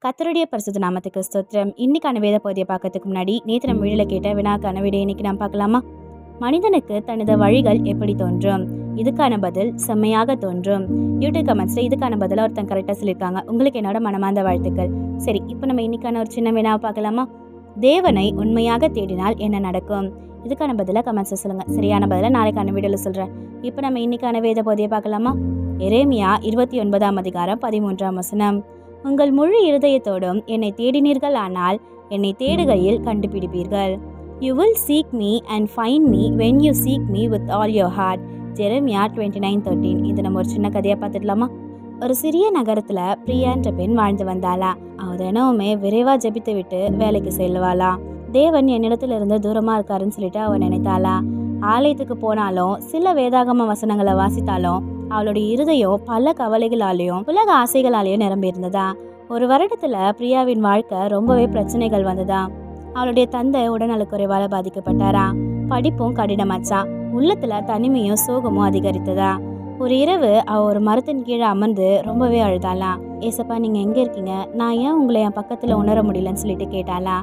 கர்த்தருடைய பரிசுத்த நாமத்துக்கு ஸ்தோத்திரம். இன்னைக்கான வேத பகுதியை பார்க்கறதுக்கு முன்னாடி நேற்று நம்ம வீடியோல கேட்ட வினாக்கான விடை இன்னைக்கு நாம் பார்க்கலாமா? மனிதனுக்கு தனது வழிகள் எப்படி தோன்றும்? இதுக்கான பதில் செம்மையாக தோன்றும். யூடியூப் கமெண்ட்ஸ்ல இதுக்கான பதில ஒருத்தன் கரெக்டாக சொல்லியிருக்காங்க. உங்களுக்கு என்னோட மனமார்ந்த வாழ்த்துக்கள். சரி, இப்போ நம்ம இன்னைக்கான ஒரு சின்ன வினாவை பார்க்கலாமா? தேவனை உண்மையாக தேடினால் என்ன நடக்கும்? இதுக்கான பதில கமெண்ட்ஸ் சொல்லுங்க. சரியான பதில நாளைக்கான வீடியோல சொல்றேன். இப்போ நம்ம இன்னைக்கான வேத பகுதியை பார்க்கலாமா? எரேமியா 29ஆம் அதிகாரம் 13ஆம் வசனம். உங்கள் முழு இருதயத்தோடும் என்னை தேடினீர்கள், ஆனால் என்னை தேடுகையில் கண்டுபிடிப்பீர்கள். You will seek me and find me when you seek me with all your heart. Jeremiah 29:13. இது நம்ம ஒரு சின்ன கதையை பார்த்துடலாமா? ஒரு சிறிய நகரத்துல பிரியான்ற பெண் வாழ்ந்து வந்தாளா. அவ தினமுமே விரைவா ஜெபித்து விட்டு வேலைக்கு செல்வாளா. தேவன் என்னிடத்துல இருந்து தூரமா இருக்காருன்னு சொல்லிட்டு அவ நினைத்தாளா. ஆலயத்துக்கு போனாலும் சில வேதாகம வசனங்களை வாசித்தாலும் அவளுடைய இருதயம் பல கவலைகளாலேயும் உலக ஆசைகளாலேயும் நிரம்பி இருந்ததா. ஒரு வருடத்துல பிரியாவின் வாழ்க்கை ரொம்பவே பிரச்சனைகள் வந்ததா. அவளுடைய தந்தை உடல்நலக்குறைவால பாதிக்கப்பட்டாரா. படிப்பும் கடினமாச்சா. உள்ளத்துல தனிமையும் சோகமும் அதிகரித்ததா. ஒரு இரவு அவ ஒரு மரத்தின் கீழே அமர்ந்து ரொம்பவே அழுதாளா. ஏசப்பா, நீங்க எங்க இருக்கீங்க? நான் ஏன் உங்களை என் பக்கத்துல உணர முடியலன்னு சொல்லிட்டு கேட்டாளா.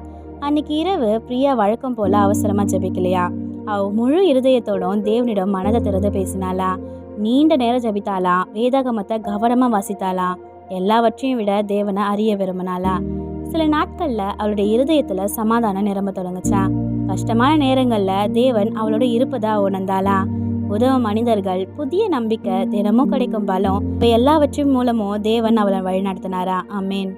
அன்னைக்கு இரவு பிரியா வழக்கம் போல அவசரமா ஜெபிக்கலையா. அவ முழு இருதயத்தோடும் தேவனிடம் மனதை திறந்து பேசினாளா. நீண்ட நேரம் ஜபித்தாளா. வேதாகமத்தை கவனமா வாசித்தாளா. எல்லாவற்றையும் விட தேவனை அறிய விரும்பினாளா. சில நாட்கள்ல அவளுடைய இருதயத்துல சமாதானம் நிரம்ப தொடங்குச்சா. கஷ்டமான நேரங்கள்ல தேவன் அவளோட இருப்பதா உணர்ந்தாளா. உதவ மனிதர்கள், புதிய நம்பிக்கை, தினமும் கிடைக்கும் பலம், இப்ப எல்லாவற்றையும் மூலமும் தேவன் அவளை வழி நடத்தினாரா. ஆமேன்.